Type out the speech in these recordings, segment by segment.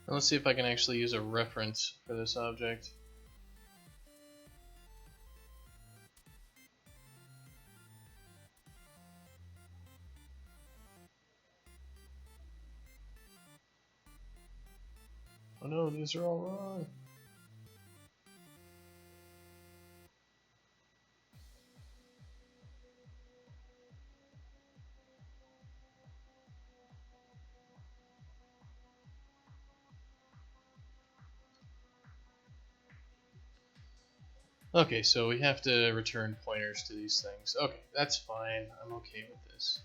And let's see if I can actually use a reference for this object. Oh no, these are all wrong. Okay, so we have to return pointers to these things. Okay, that's fine. I'm okay with this.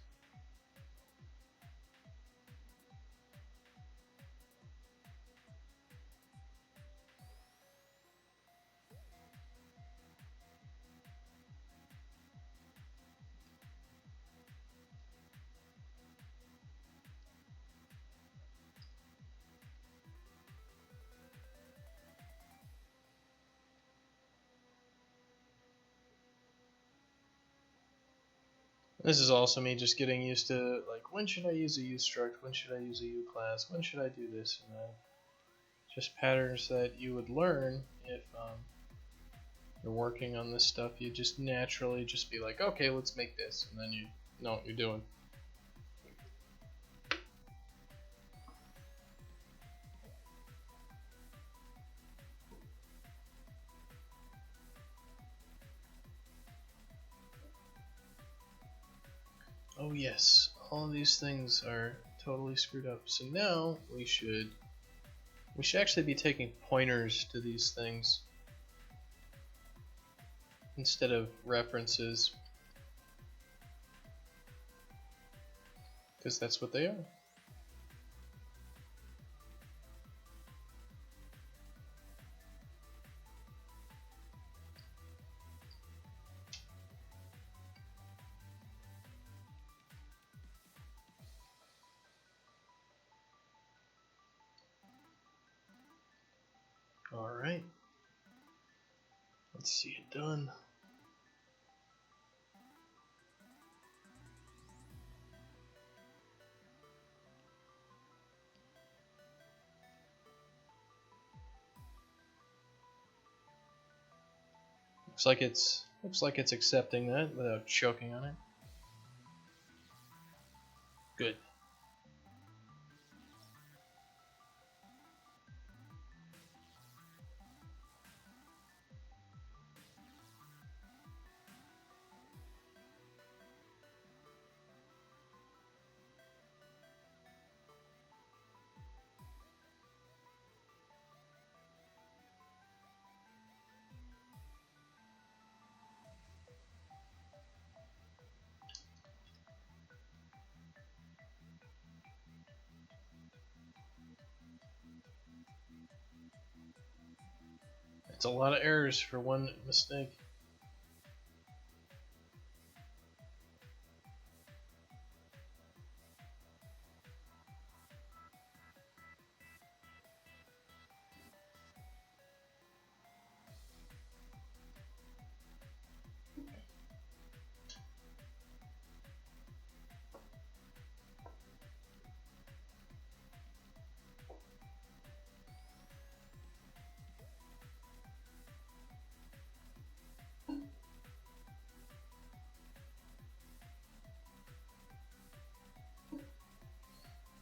This is also me just getting used to, like, when should I use a U struct, when should I use a U class, when should I do this and that. Just patterns that you would learn if you're working on this stuff. You just naturally just be like, okay, let's make this, and then you know what you're doing. Oh yes, all of these things are totally screwed up. So now we should actually be taking pointers to these things instead of references, because that's what they are. Alright, let's see it done. Looks like it's accepting that without choking on it. Good. It's a lot of errors for one mistake.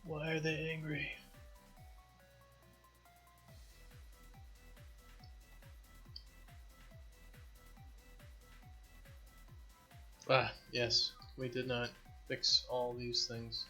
Why are they angry? Ah, yes, we did not fix all these things.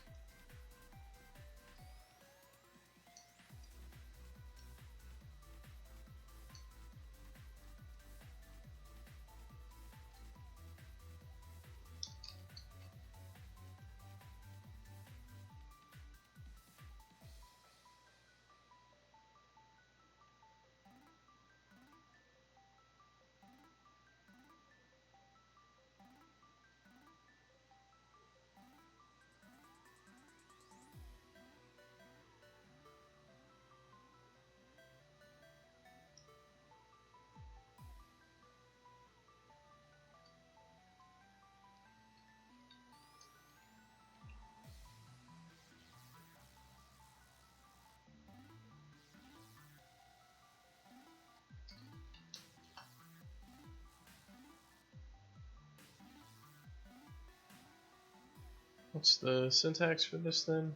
What's the syntax for this then?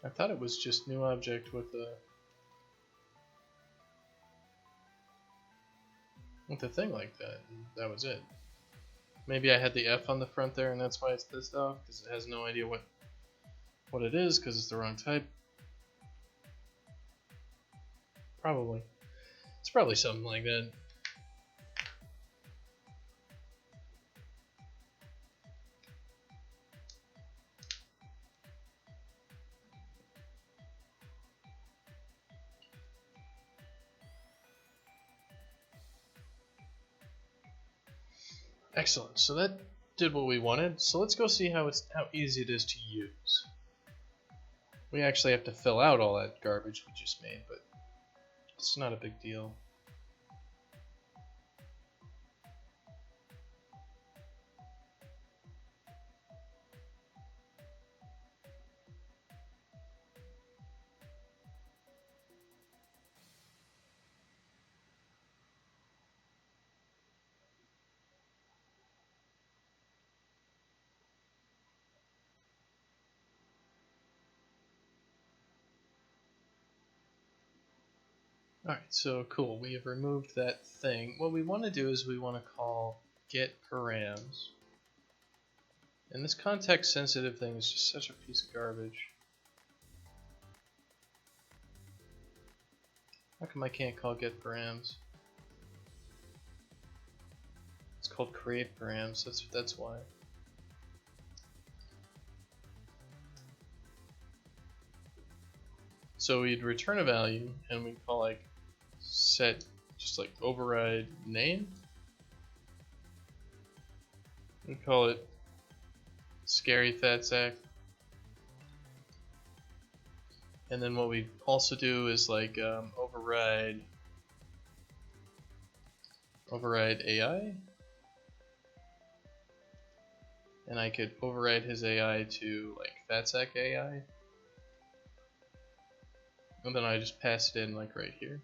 I thought it was just new object with a thing like that, and that was it. Maybe I had the F on the front there, and that's why it's pissed off, because it has no idea what it is, because it's the wrong type. Probably. It's probably something like that. Excellent. So that did what we wanted. So let's go see how easy it is to use. We actually have to fill out all that garbage we just made, but it's not a big deal. Alright, so cool. We have removed that thing. What we want to do is we want to call getParams. And this context sensitive thing is just such a piece of garbage. How come I can't call getParams? It's called createParams, that's why. So we'd return a value and we'd call like set, just like override name. We call it scary fat sack. And then what we also do is like override AI. And I could override his AI to like fatsack AI. And then I just pass it in like right here.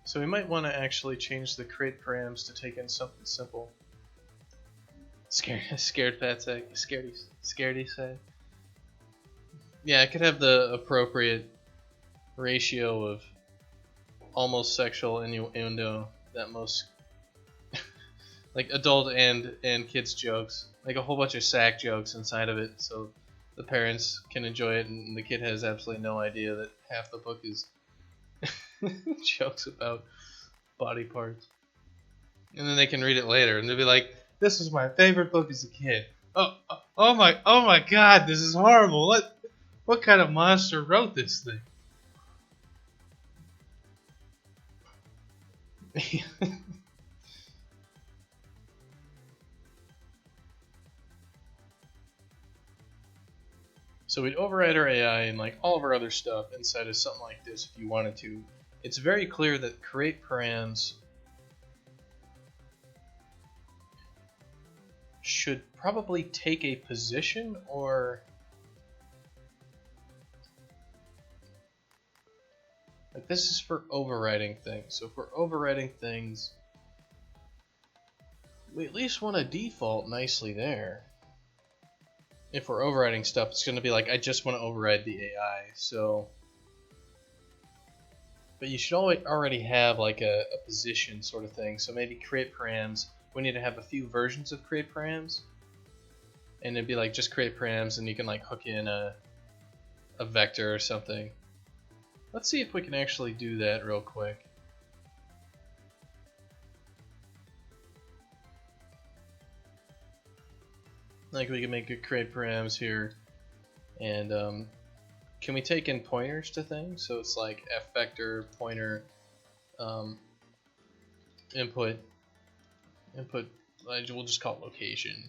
So we might want to actually change the create params to take in something simple. Scared fat sack, scaredy sack. Yeah, I could have the appropriate ratio of almost sexual innuendo that most like adult and kids jokes, like a whole bunch of sack jokes inside of it, so the parents can enjoy it and the kid has absolutely no idea that half the book is jokes about body parts. And then they can read it later and they'll be like, this was my favorite book as a kid. Oh my god, this is horrible. What kind of monster wrote this thing? So we'd override our AI and like all of our other stuff inside of something like this if you wanted to. It's very clear that create params should probably take a position, or like this is for overriding things. So if we're overriding things, we at least want to default nicely there. If we're overriding stuff, it's going to be like, I just want to override the AI. So, but you should already have like a position sort of thing. So maybe create params. We need to have a few versions of create params, and it'd be like just create params, and you can like hook in a vector or something. Let's see if we can actually do that real quick. Like we can make good create params here, and can we take in pointers to things? So it's like f vector pointer input. We'll just call it location,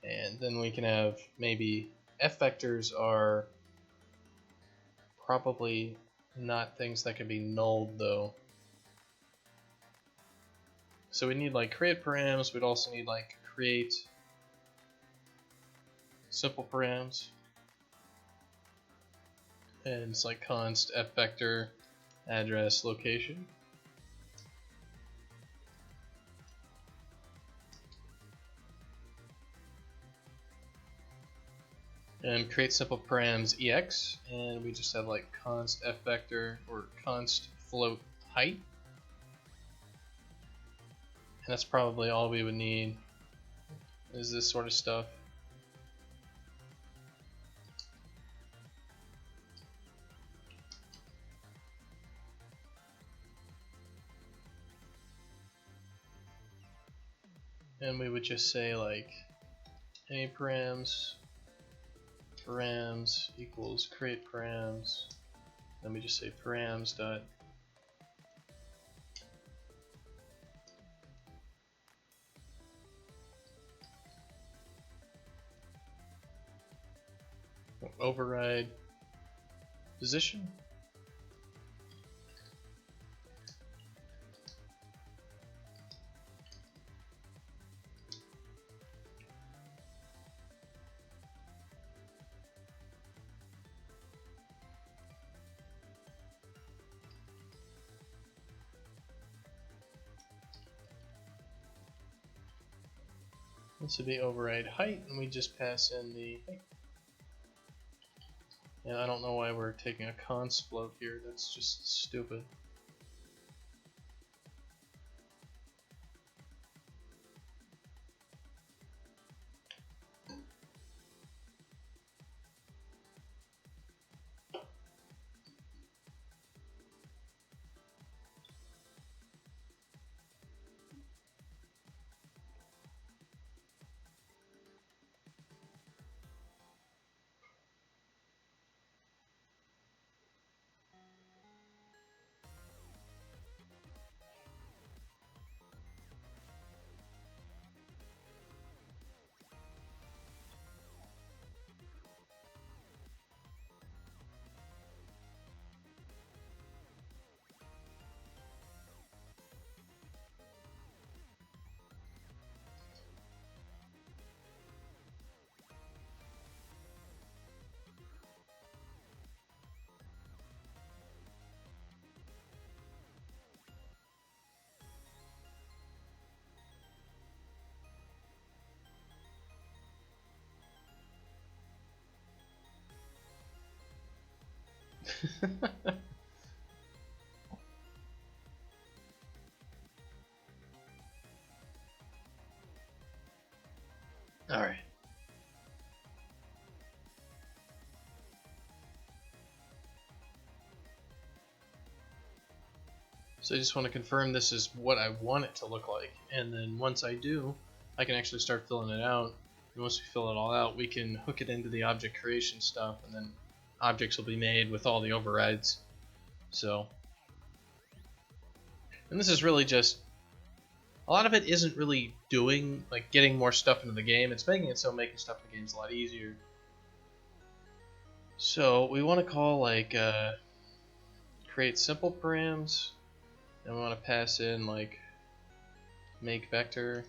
and then we can have maybe f vectors are probably not things that can be nulled though. So we need like create params. We'd also need like create simple params, and it's like const f vector address location. And create simple params ex, and we just have like const f vector or const float height. And that's probably all we would need, is this sort of stuff. And we would just say like any params equals create params. Then we just say params dot override position. This would be override height, and we just pass in the height. And I don't know why we're taking a const float here, that's just stupid. Alright. So I just want to confirm this is what I want it to look like, and then once I do, I can actually start filling it out. And once we fill it all out, we can hook it into the object creation stuff, and then objects will be made with all the overrides. So, and this is really just, a lot of it isn't really doing, like getting more stuff into the game, it's making it so making stuff in the game is a lot easier. So we want to call like create simple params, and we want to pass in like make vector.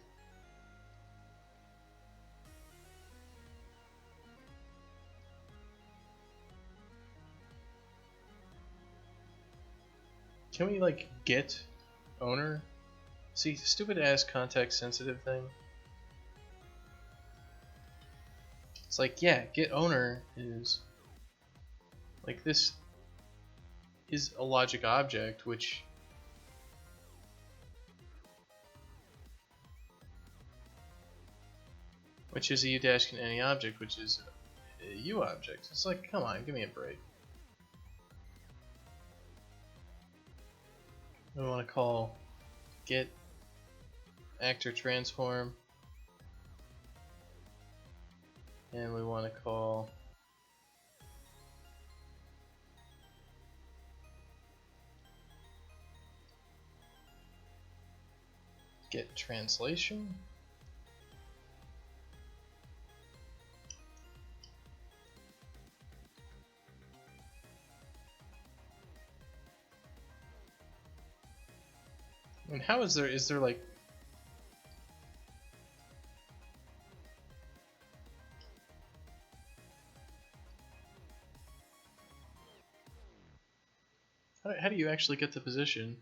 Can we like get owner? See, stupid ass context sensitive thing. It's like, yeah, get owner is like, this is a logic object, which is a u-Dashkin any object, which is a u object. It's like, come on, give me a break. We want to call get actor transform, and we want to call Get translation. And how is there like how do you actually get the position?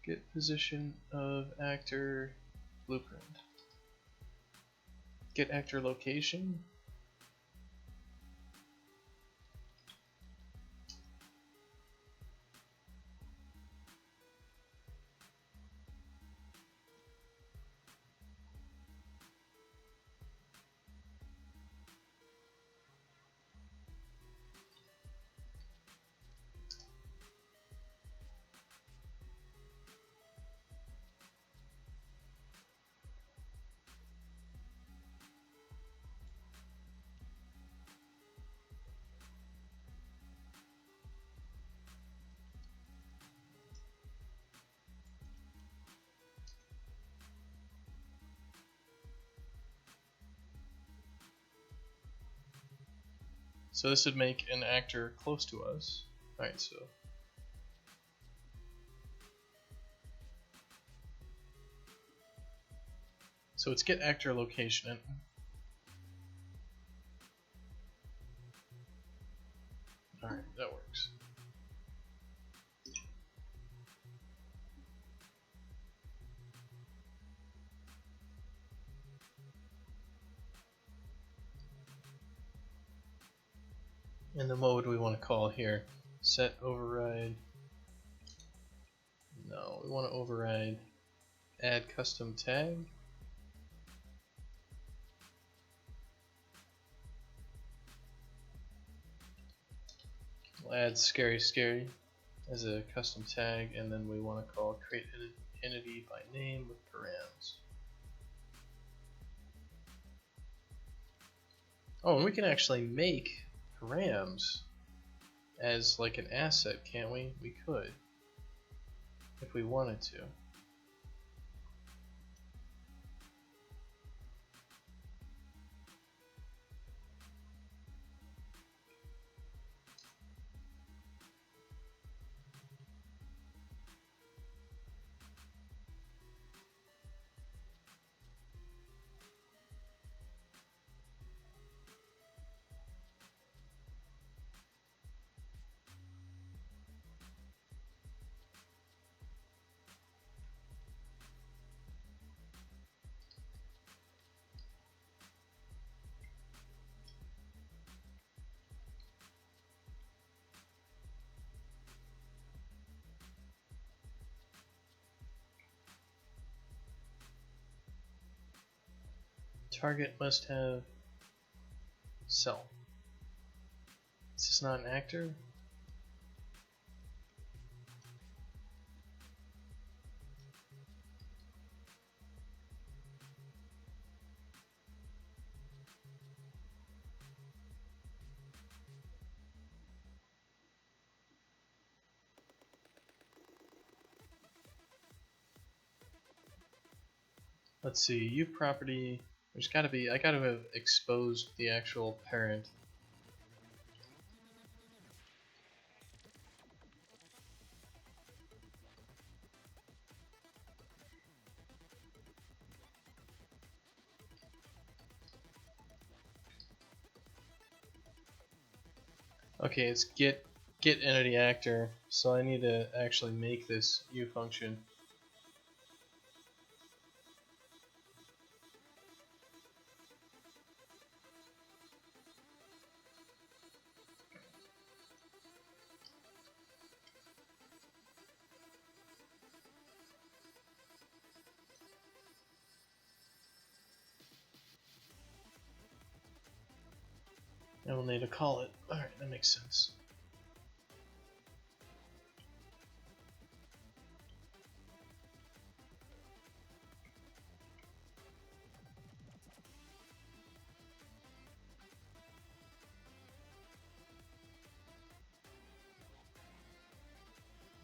Get position of actor blueprint. Get actor location. So this would make an actor close to us. Alright, so it's get actor location. Alright, that works. And then what would we want to call here? Set override. No, we want to override add custom tag. We'll add scary scary as a custom tag, and then we want to call create entity by name with params. Oh, and we can actually make params as like an asset, can't we? We could, if we wanted to. Target must have self. Is this not an actor? Let's see, U property. There's gotta be, I gotta have exposed the actual parent. Okay, it's get entity actor, so I need to actually make this U function. And we'll need to call it. Alright, that makes sense.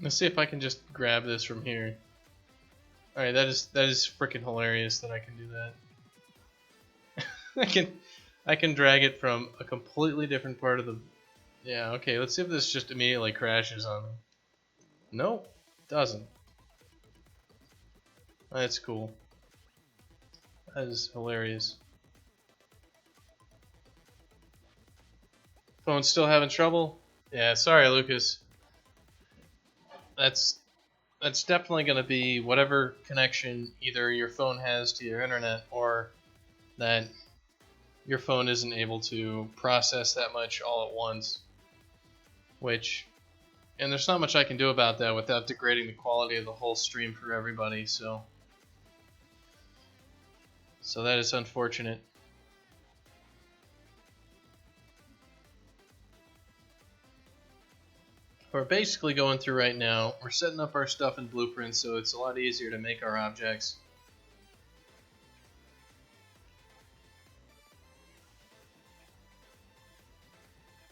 Let's see if I can just grab this from here. Alright, that is freaking hilarious that I can do that. I can drag it from a completely different part of the... Yeah, okay, let's see if this just immediately crashes on them. Nope, doesn't. That's cool. That is hilarious. Phone's still having trouble? Yeah, sorry, Lucas. That's definitely going to be whatever connection either your phone has to your internet or that your phone isn't able to process that much all at once. Which, and there's not much I can do about that without degrading the quality of the whole stream for everybody, so that is unfortunate. We're basically going through right now, we're setting up our stuff in blueprints so it's a lot easier to make our objects.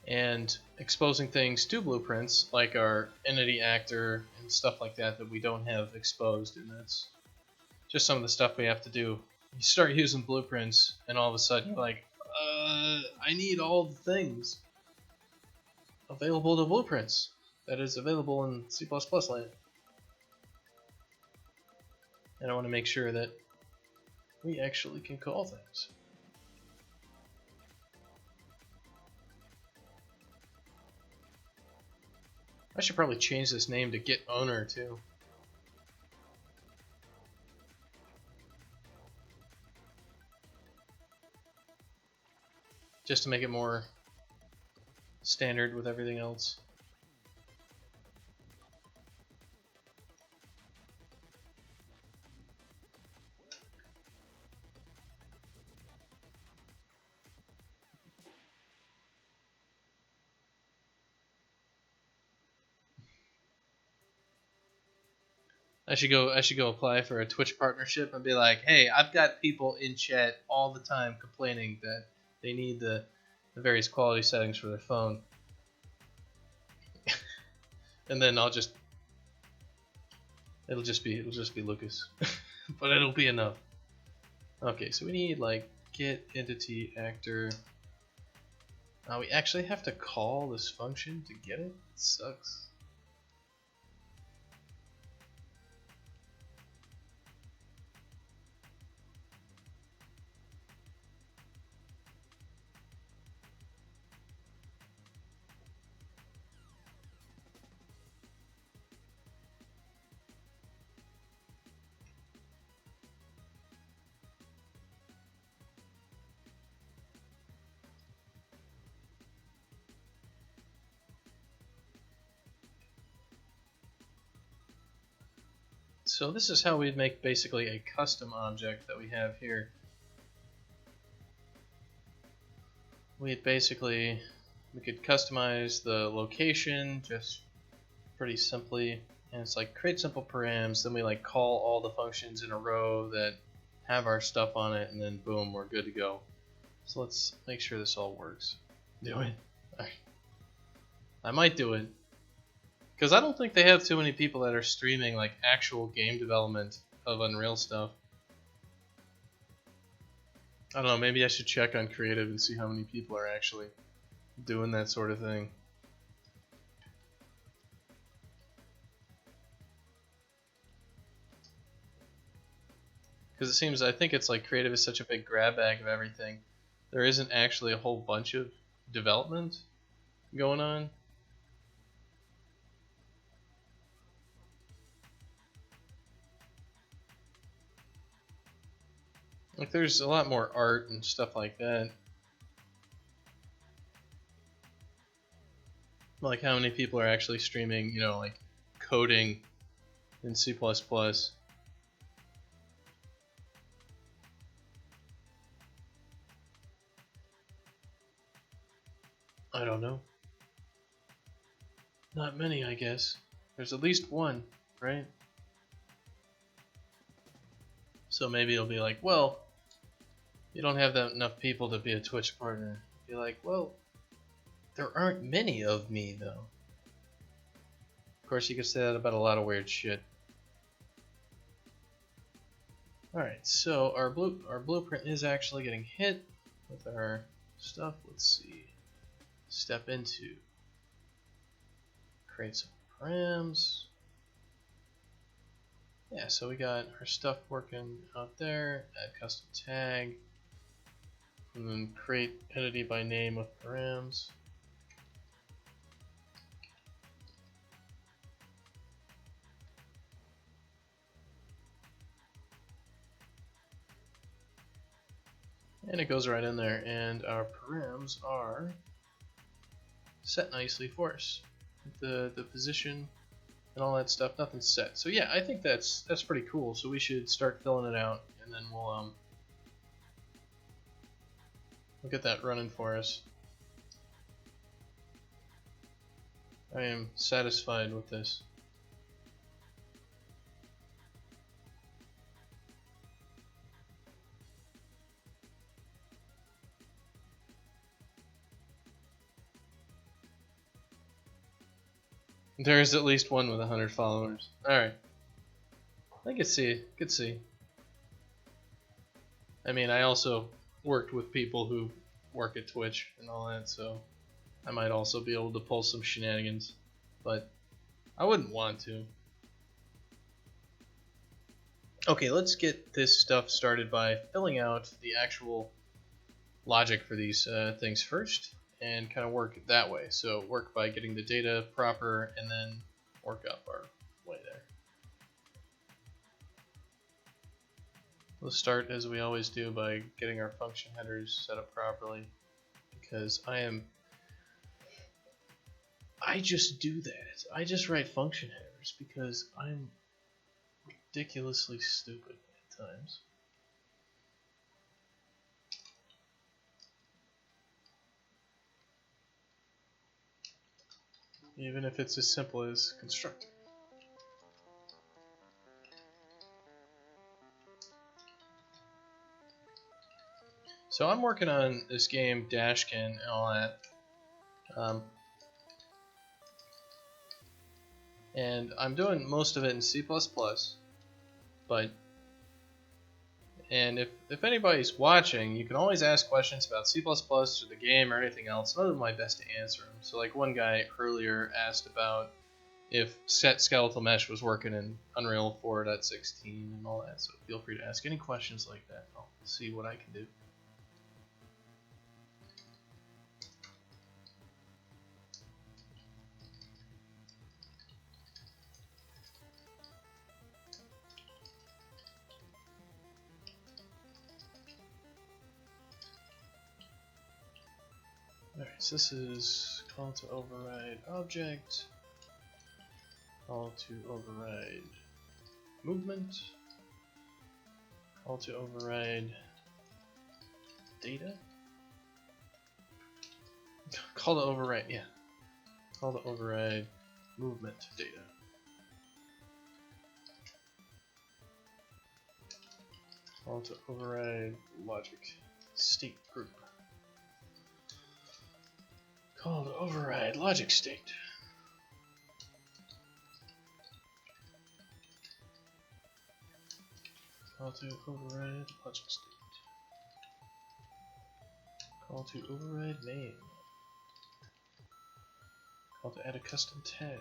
And exposing things to blueprints, like our entity actor and stuff like that we don't have exposed, and that's just some of the stuff we have to do. You start using blueprints, and all of a sudden you're like, I need all the things available to blueprints that is available in C++ land. And I want to make sure that we actually can call things. I should probably change this name to Get Owner too. Just to make it more standard with everything else. I should go apply for a Twitch partnership and be like, hey, I've got people in chat all the time complaining that they need the various quality settings for their phone. And then it'll just be Lucas. But it'll be enough. Okay, so we need like get entity actor. We actually have to call this function to get it? It sucks. So this is how we'd make basically a custom object that we have here. We could customize the location just pretty simply, and it's like create simple params, then we like call all the functions in a row that have our stuff on it, and then boom, we're good to go. So let's make sure this all works. Do it. I might do it. Because I don't think they have too many people that are streaming like actual game development of Unreal stuff. I don't know, maybe I should check on creative and see how many people are actually doing that sort of thing. Because it seems, I think it's like creative is such a big grab bag of everything. There isn't actually a whole bunch of development going on. Like there's a lot more art and stuff like that. Like how many people are actually streaming, you know, like coding in C++. I don't know. Not many, I guess. There's at least one, right? So maybe it'll be like, well, you don't have that enough people to be a Twitch partner. Be like, well, there aren't many of me, though. Of course, you could say that about a lot of weird shit. Alright, so our blueprint is actually getting hit with our stuff. Let's see. Step into create some params. Yeah, so we got our stuff working out there. Add custom tag. And then create entity by name with params. And it goes right in there, and our params are set nicely for us. The position and all that stuff, nothing's set. So yeah, I think that's pretty cool. So we should start filling it out, and then we'll get that running for us. I am satisfied with this. There's at least one with 100 followers. Alright. I could see. I mean, I also worked with people who work at Twitch and all that, so I might also be able to pull some shenanigans. But I wouldn't want to. Okay, let's get this stuff started by filling out the actual logic for these things first, and kind of work that way. So work by getting the data proper, and then work up our way there. We'll start as we always do by getting our function headers set up properly, because I just do that. I just write function headers because I'm ridiculously stupid at times. Even if it's as simple as constructor. So I'm working on this game, Dashkin, and all that. And I'm doing most of it in C++, but if anybody's watching, you can always ask questions about C++ or the game or anything else. I'll do my best to answer them. So like one guy earlier asked about if set skeletal mesh was working in Unreal 4.16 and all that, so feel free to ask any questions like that. I'll see what I can do. Alright, so this is call to override object, call to override movement, call to override data, call to override, yeah, call to override movement data. Call to override logic state group. Call to override logic state. Call to override logic state. Call to override name. Call to add a custom tag.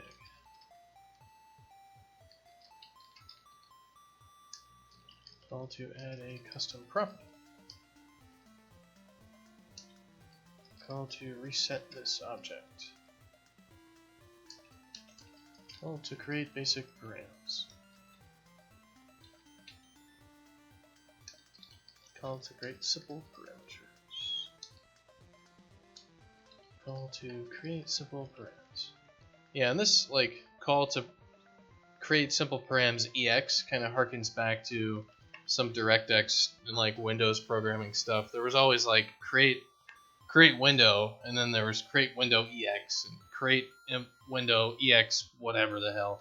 Call to add a custom property. Call to reset this object. Call to create basic params. Call to create simple parameters. Call to create simple params. Yeah, and this like call to create simple params EX kind of harkens back to some DirectX and like Windows programming stuff. There was always like create window, and then there was create window EX and create window EX whatever the hell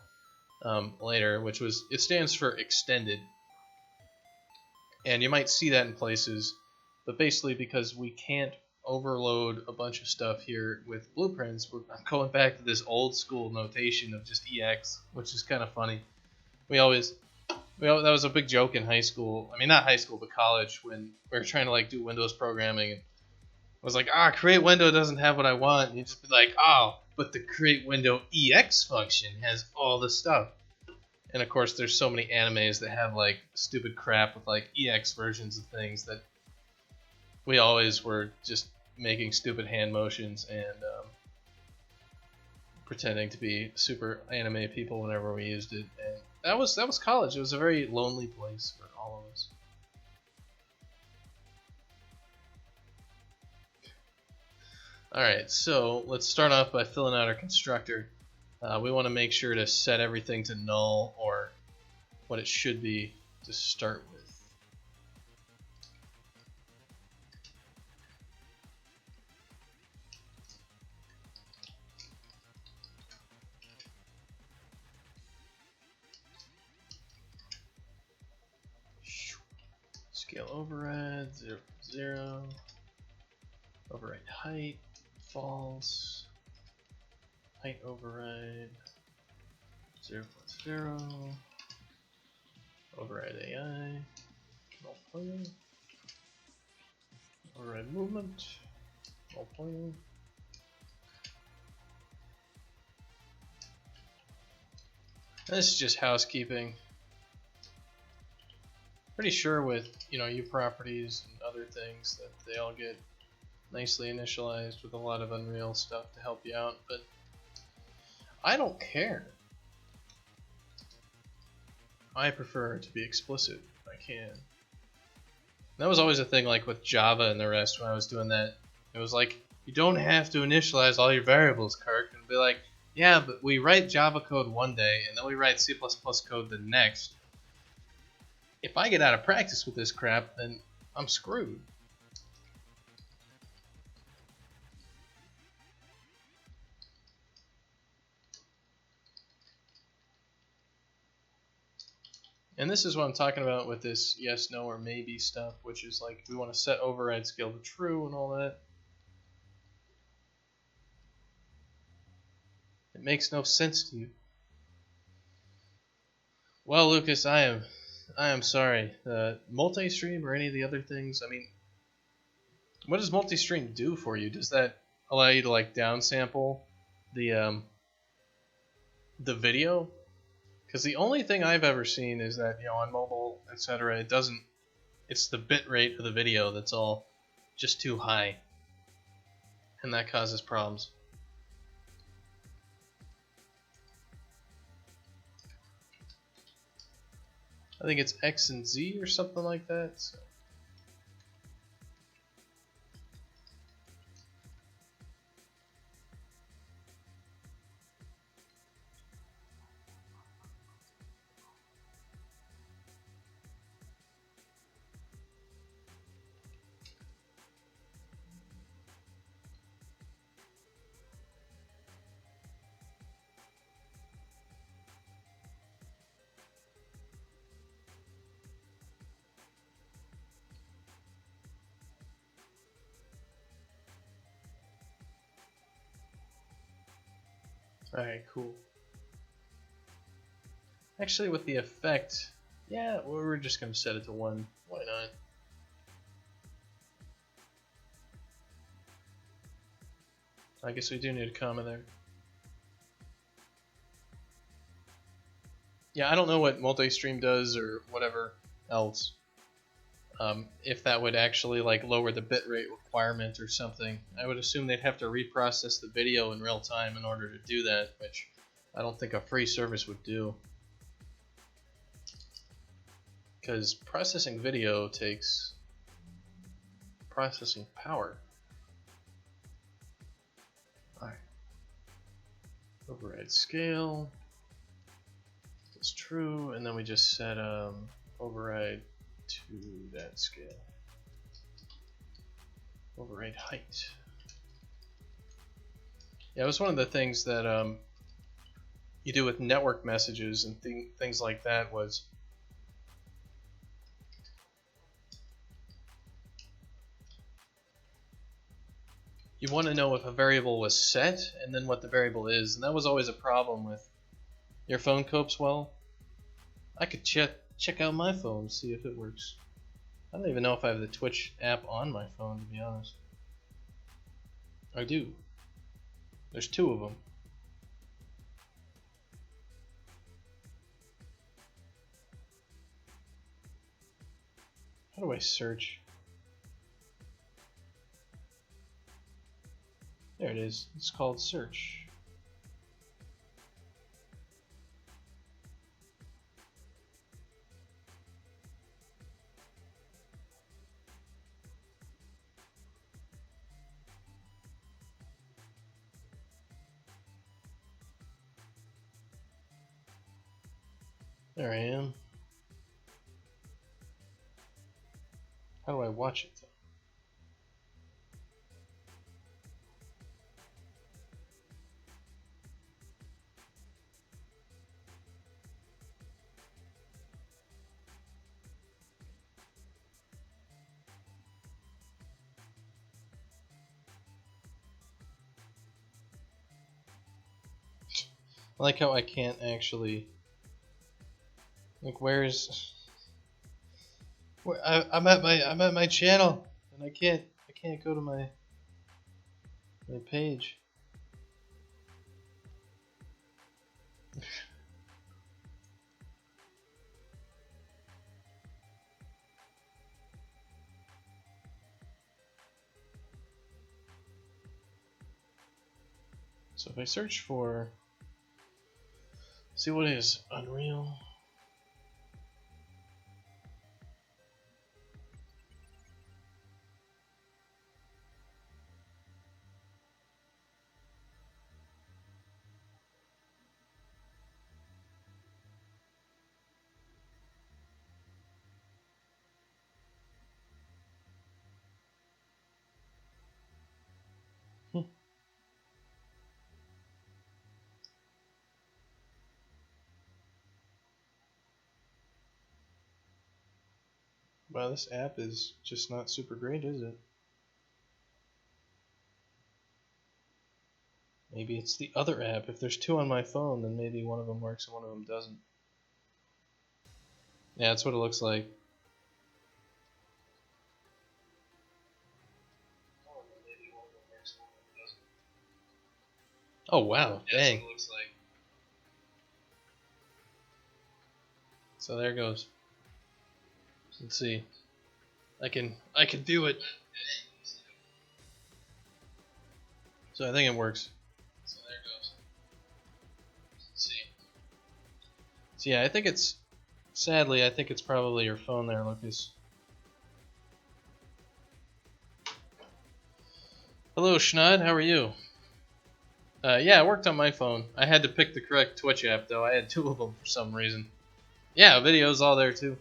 later, which was, it stands for extended. And you might see that in places, but basically because we can't overload a bunch of stuff here with blueprints, we're going back to this old school notation of just EX, which is kind of funny. We always Well, that was a big joke in high school. I mean, not high school, but college, when we were trying to like do Windows programming. And I was like, create window doesn't have what I want. And you just be like, but the create window EX function has all the stuff. And of course, there's so many animes that have like stupid crap with like EX versions of things that we always were just making stupid hand motions and pretending to be super anime people whenever we used it. And that was college. It was a very lonely place for all of us. Alright, so let's start off by filling out our constructor. We want to make sure to set everything to null, or what it should be to start with. Scale override 0, 0. Override height false. Height override 0 plus 0. Override AI. Null pointing. Override movement. Null pointing. This is just housekeeping. Pretty sure with U properties and other things that they all get nicely initialized with a lot of Unreal stuff to help you out, but I don't care. I prefer to be explicit if I can. That was always a thing like with Java and the rest when I was doing that. It was like, you don't have to initialize all your variables, Kirk. And be like, yeah, but we write Java code one day and then we write C++ code the next. If I get out of practice with this crap, then I'm screwed. And this is what I'm talking about with this yes, no, or maybe stuff, which is like we want to set override scale to true and all that. It makes no sense to you. Well, Lucas, I am sorry. Multi-stream or any of the other things, I mean, what does multi-stream do for you? Does that allow you to like downsample the video? Because the only thing I've ever seen is that on mobile, etc., it doesn't. It's the bit rate of the video that's all just too high, and that causes problems. I think it's X and Z or something like that. So. Alright, cool. Actually, with the effect, yeah, we're just going to set it to 1. Why not? I guess we do need a comma there. Yeah, I don't know what multi-stream does or whatever else. If that would actually like lower the bitrate requirement or something. I would assume they'd have to reprocess the video in real time in order to do that, which I don't think a free service would do. Because processing video takes processing power. Alright. Override scale. That's true, and then we just set override to that scale. Override height. Yeah, it was one of the things that you do with network messages and things like that was you want to know if a variable was set and then what the variable is, and that was always a problem with your phone copes. Well, I could check out my phone, see if it works. I don't even know if I have the Twitch app on my phone, to be honest. I do. There's 2 of them. How do I search? There it is. It's called search. There I am. How do I watch it though? I like how I can't actually. Like, where's? Where, I'm at my channel, and I can't go to my page. So if I search for, see what is Unreal. Wow, this app is just not super great, is it? Maybe it's the other app. If there's 2 on my phone, then maybe one of them works and one of them doesn't. Yeah, that's what it looks like. Oh wow, dang. That's what it looks like. So there goes. Let's see. I can do it. So I think it works. So there goes. Let's see. So yeah, I think it's, sadly, I think it's probably your phone there, Lucas. Hello, Schnud. How are you? Yeah, it worked on my phone. I had to pick the correct Twitch app, though. I had 2 of them for some reason. Yeah, video's all there, too.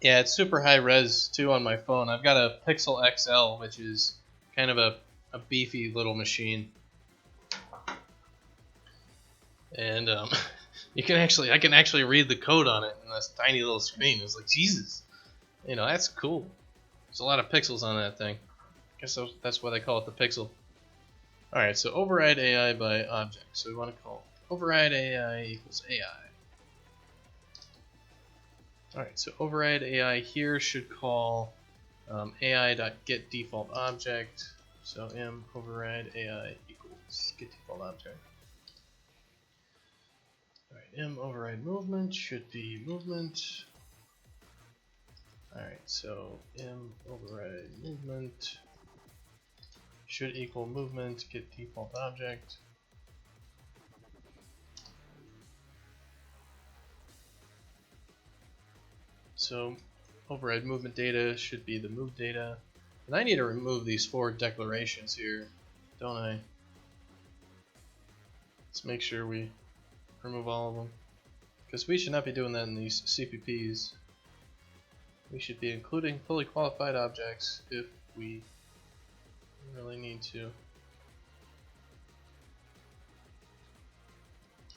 Yeah, it's super high res, too, on my phone. I've got a Pixel XL, which is kind of a beefy little machine. And I can actually read the code on it in this tiny little screen. It's like, Jesus. You know, that's cool. There's a lot of pixels on that thing. I guess that's why they call it the Pixel. Alright, so override AI by object. So we want to call override AI equals AI. Alright, so override AI here should call AI.getDefaultObject. So m override AI equals getDefaultObject. Alright, m override movement should be movement. Alright, so m override movement should equal movement getDefaultObject. So override movement data should be the move data. And I need to remove these 4 declarations here, don't I? Let's make sure we remove all of them. Because we should not be doing that in these CPPs. We should be including fully qualified objects if we really need to.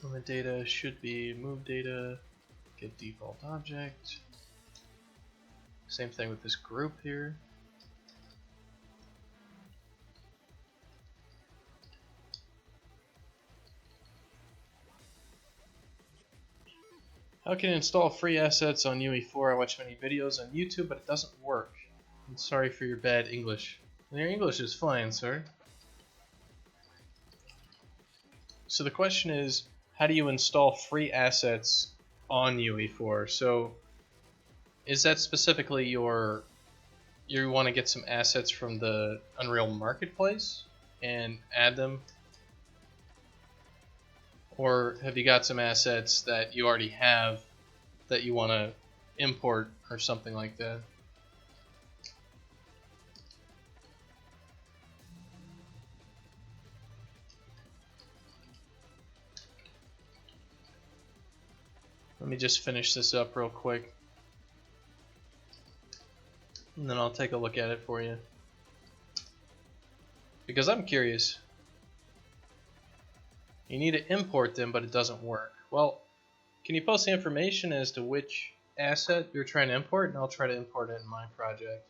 Movement data should be move data, get default object. Same thing with this group here. How can you install free assets on UE4? I watch many videos on YouTube, but it doesn't work. I'm sorry for your bad English. Your English is fine, sir. So the question is, how do you install free assets on UE4? So is that specifically you want to get some assets from the Unreal Marketplace and add them? Or have you got some assets that you already have that you want to import or something like that? Let me just finish this up real quick, and then I'll take a look at it for you, because I'm curious. You need to import them, but it doesn't work. Well, can you post the information as to which asset you're trying to import, and I'll try to import it in my project.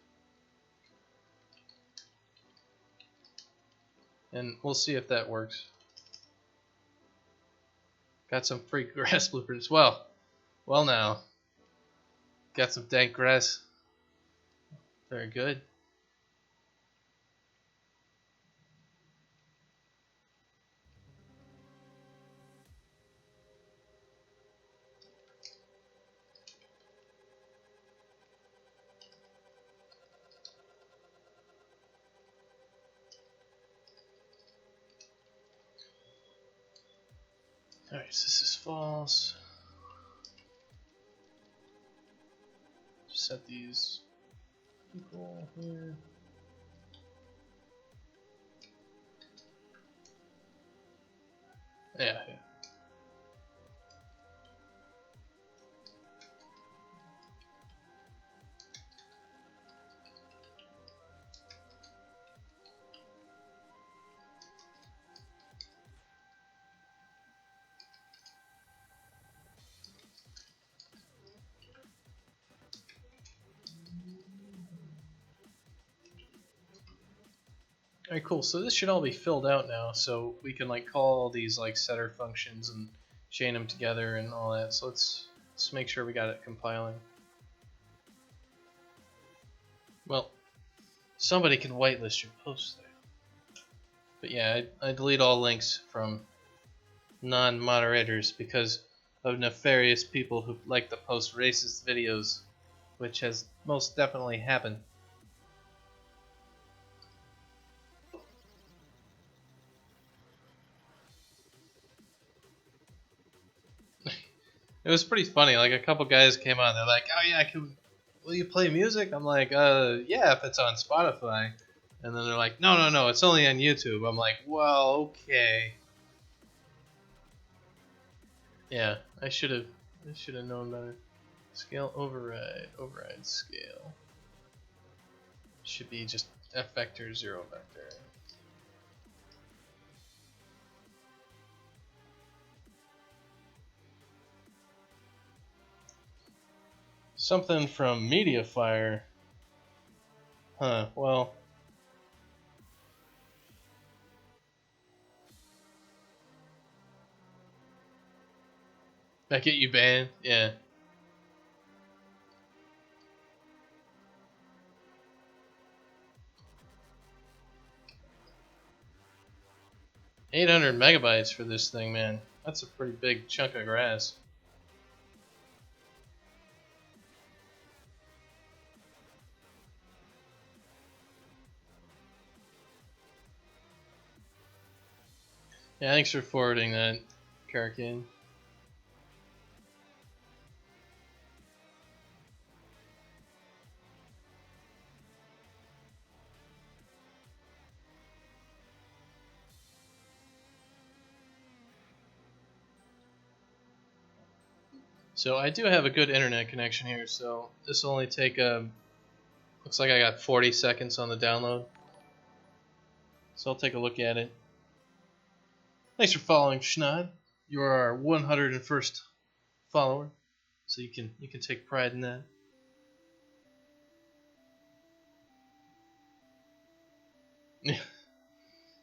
And we'll see if that works. Got some free grass bloopers. Well now. Got some dank grass. Very good. Alright, so this is false. Just set these people here. Yeah. Alright, cool. So this should all be filled out now, so we can like call these like setter functions and chain them together and all that. So let's make sure we got it compiling. Well, somebody can whitelist your post there. But yeah, I delete all links from non-moderators because of nefarious people who like to post racist videos, which has most definitely happened. It was pretty funny. Like a couple guys came on, they're like, "Oh yeah, will you play music?" I'm like, yeah, if it's on Spotify." And then they're like, "No, it's only on YouTube." I'm like, "Well, okay." Yeah, I should have known better. Scale override scale. Should be just f vector 0 vector. Something from Mediafire. Huh, well. That get you banned? Yeah. $800 megabytes for this thing, man. That's a pretty big chunk of grass. Yeah, thanks for forwarding that, Karakin. So I do have a good internet connection here, so this will only take, looks like I got 40 seconds on the download. So I'll take a look at it. Thanks for following, Schneid. You are our 101st follower, so you can take pride in that.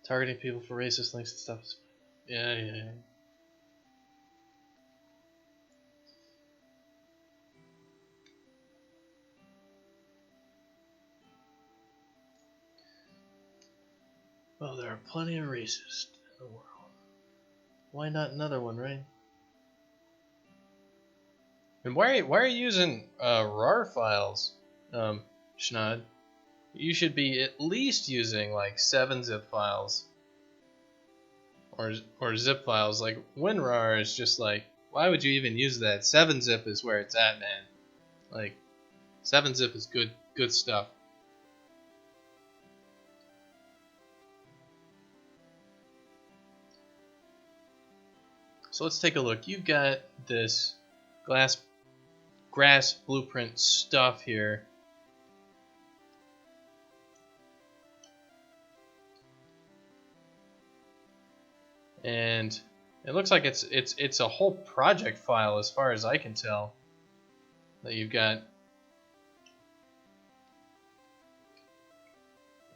Targeting people for racist links and stuff. Yeah. Well, there are plenty of racists in the world. Why not another one, right? And why are you using RAR files, Schnod? You should be at least using like 7-zip files or zip files. Like WinRAR is just like, why would you even use that? 7-zip is where it's at, man. Like 7-zip is good stuff. So let's take a look. You've got this grass blueprint stuff here. And it looks like it's a whole project file as far as I can tell that you've got.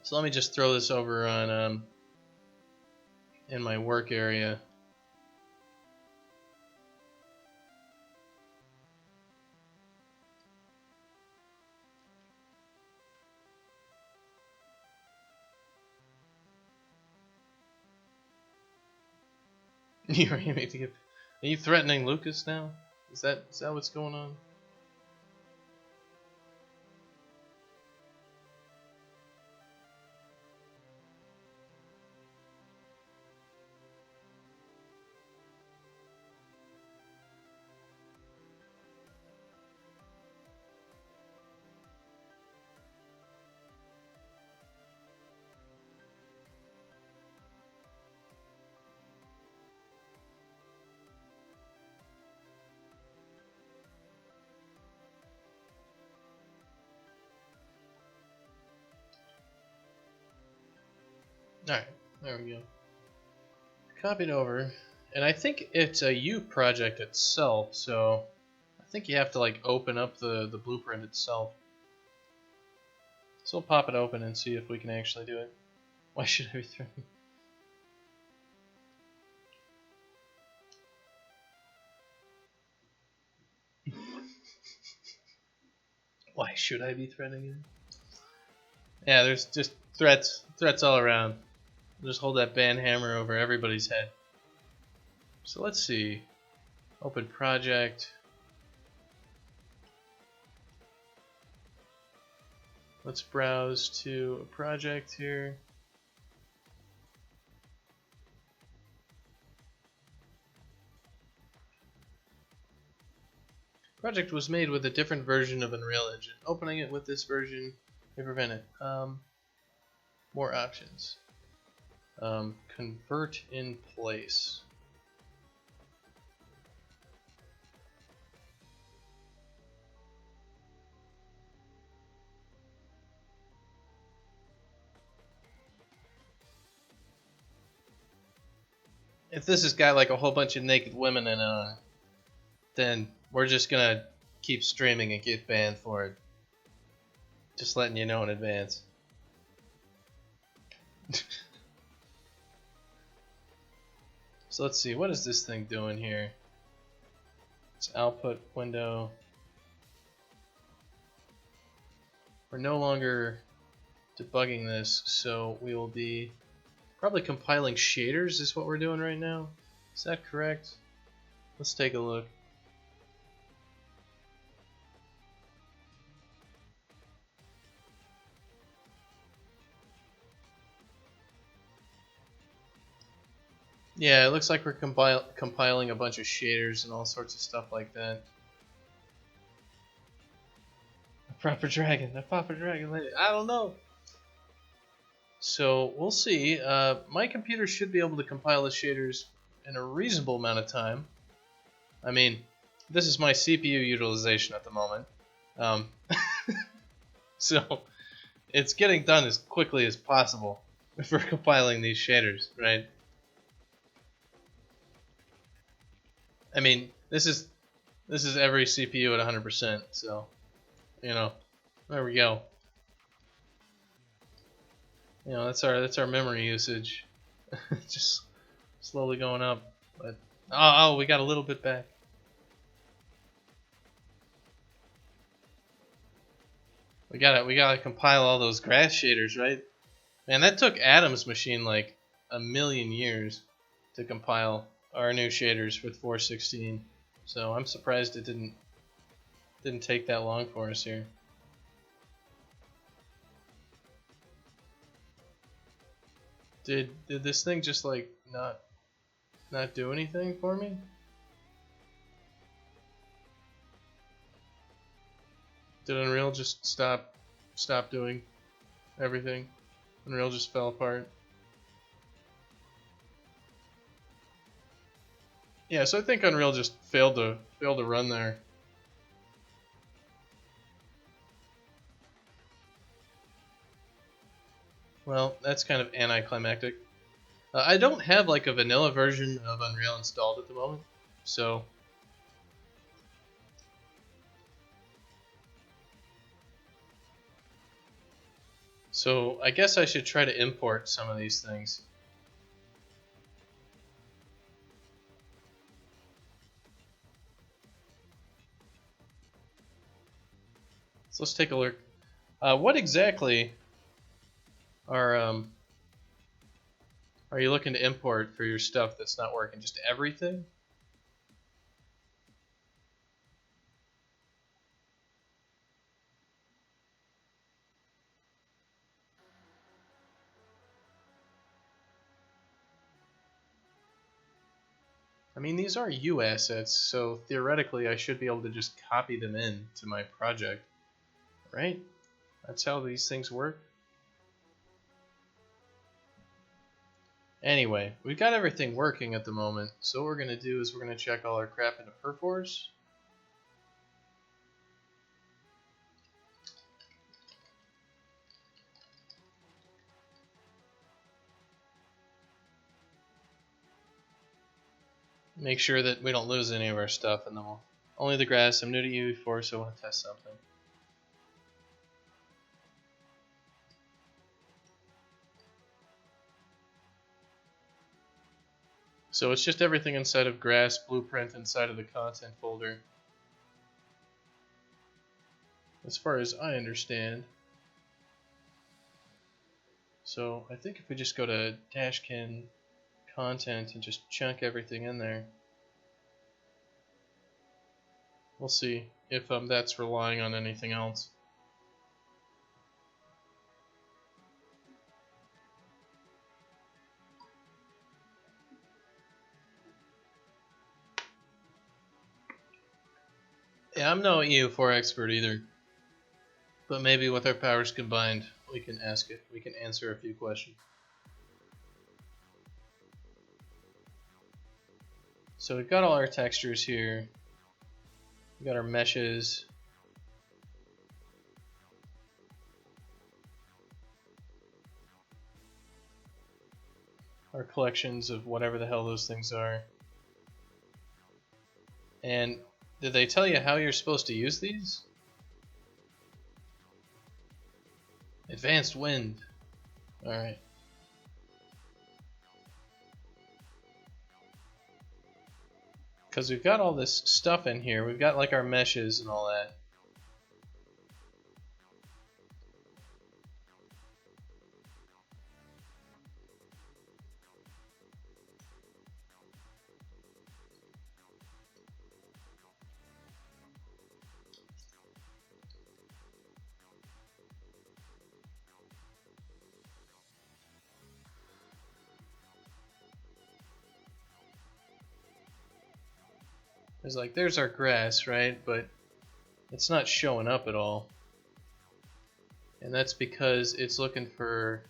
So let me just throw this over on in my work area. Are you threatening Lucas now? Is that what's going on? Alright, there we go. Copied over. And I think it's a U project itself, so I think you have to like open up the blueprint itself. So we'll pop it open and see if we can actually do it. Why should I be threatening? Why should I be threatening you? Yeah, there's just threats all around. Just hold that ban hammer over everybody's head. So let's see. Open project. Let's browse to a project here. Project was made with a different version of Unreal Engine. Opening it with this version may prevent it. More options. Convert in place. If this has got like a whole bunch of naked women in it, then we're just gonna keep streaming and get banned for it. Just letting you know in advance. So let's see, what is this thing doing here? It's output window. We're no longer debugging this, so we will be probably compiling shaders is what we're doing right now. Is that correct? Let's take a look. Yeah, it looks like we're compiling a bunch of shaders and all sorts of stuff like that. A proper dragon, I don't know. So we'll see. My computer should be able to compile the shaders in a reasonable amount of time. I mean, this is my CPU utilization at the moment. So it's getting done as quickly as possible for compiling these shaders, right? I mean, this is every CPU at 100%, so you know, there we go. You know, that's our memory usage, just slowly going up. But oh, we got a little bit back. We gotta compile all those grass shaders, right? Man, that took Adam's machine like a million years to compile our new shaders with 416. So I'm surprised it didn't take that long for us here. Did this thing just like not do anything for me? Did Unreal just stop doing everything? Unreal just fell apart. Yeah, so I think Unreal just failed to run there. Well, that's kind of anticlimactic. I don't have like a vanilla version of Unreal installed at the moment, so I guess I should try to import some of these things. So let's take a look. What exactly are you looking to import for your stuff that's not working? Just everything? I mean, these are U assets, so theoretically I should be able to just copy them in to my project, right? That's how these things work. Anyway, we've got everything working at the moment, so what we're going to do is we're going to check all our crap into Perforce. Make sure that we don't lose any of our stuff, and then we'll only the grass. I'm new to you before, so I want to test something. So it's just everything inside of grass blueprint inside of the content folder, as far as I understand. So I think if we just go to Dashkin content and just chunk everything in there, we'll see if that's relying on anything else. Yeah, I'm no EU4 expert either, but maybe with our powers combined, we can ask it. We can answer a few questions. So we've got all our textures here. We've got our meshes. Our collections of whatever the hell those things are. And did they tell you how you're supposed to use these? Advanced wind. Alright. Because we've got all this stuff in here. We've got like our meshes and all that. It's like, there's our grass, right? But it's not showing up at all. And that's because it's looking for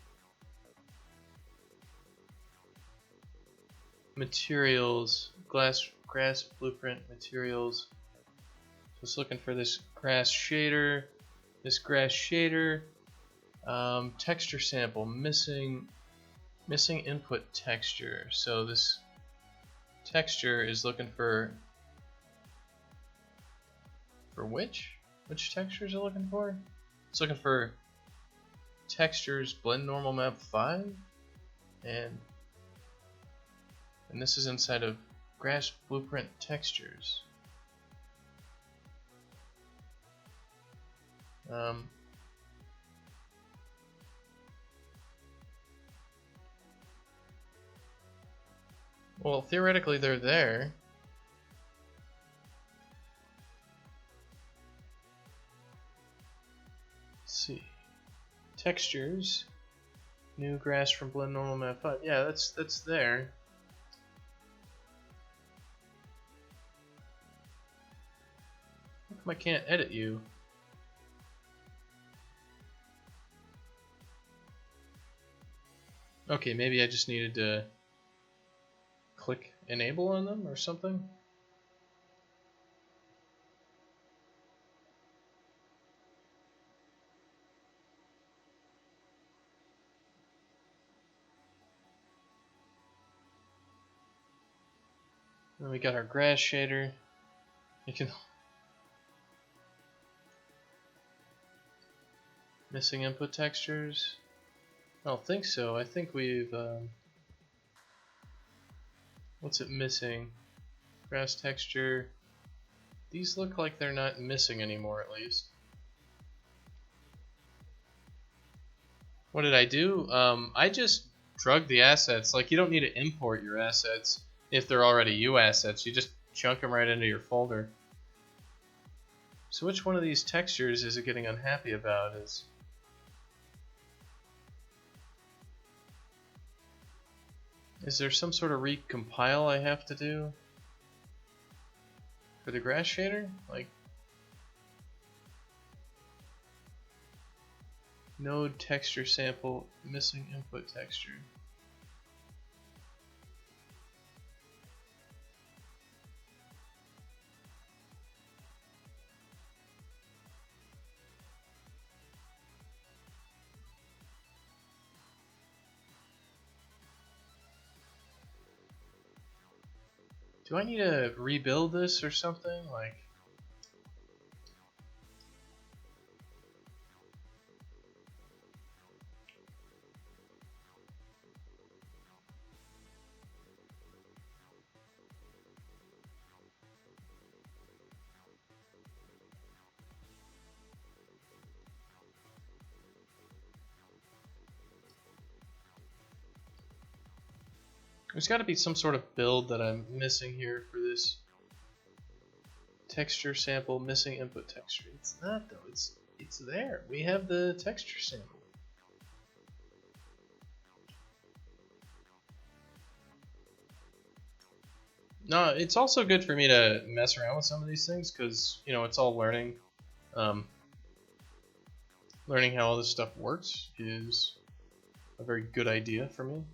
materials, grass blueprint materials. So it's looking for this grass shader, texture sample, missing input texture. So this texture is looking for which texture is it looking for? It's looking for textures blend normal map 5, and this is inside of grass blueprint textures. Well, theoretically they're there. Let's see. Textures. New grass from blend normal map 5. Yeah, that's there. How come I can't edit you? Okay, maybe I just needed to click enable on them or something. Then we got our grass shader. You can missing input textures. I don't think so. I think we've what's it missing? Grass texture. These look like they're not missing anymore, at least. What did I do? I just drug the assets. Like, you don't need to import your assets if they're already U assets. You just chunk them right into your folder. So which one of these textures is it getting unhappy about? Is there some sort of recompile I have to do for the grass shader? Like, node texture sample missing input texture. Do I need to rebuild this or something? Like, there's got to be some sort of build that I'm missing here for this texture sample missing input texture. It's not though. It's there. We have the texture sample. No, it's also good for me to mess around with some of these things because, you know, it's all learning. Learning how all this stuff works is a very good idea for me.